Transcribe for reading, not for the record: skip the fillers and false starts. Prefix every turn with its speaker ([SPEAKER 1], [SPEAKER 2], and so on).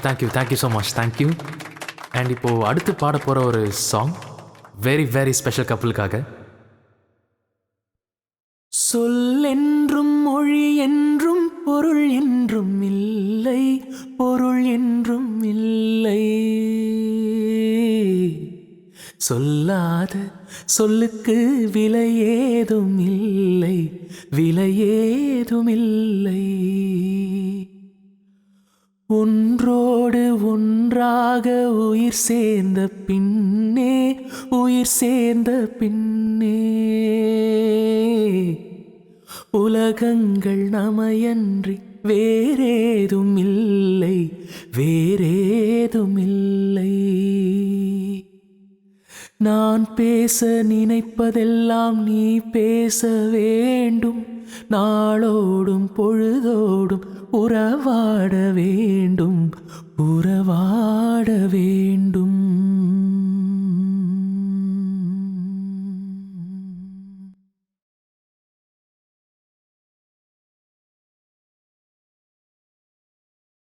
[SPEAKER 1] Thank you so much thank you. And இப்போது அடுத்து பாட போகிற ஒரு சாங் வெரி வெரி ஸ்பெஷல் கப்பலுக்காக. சொல்லென்றும் மொழி என்றும் பொருள் என்றும் இல்லை, பொருள் என்றும் இல்லை. சொல்லாத சொல்லுக்கு விலை ஏதும் இல்லை, விலை ஏதும் இல்லை. ஒன்றோடு ஒன்றாக உயிர் சேர்ந்த பின்னே, உயிர் சேர்ந்த பின்னே உலகங்கள் நமையன்றி வேறேதும் இல்லை, வேறேதும் இல்லை. நான் பேச நினைப்பதெல்லாம் நீ பேச வேண்டும், நாளோடும் பொழுதோடும் உறவாட வேண்டும், உறவாட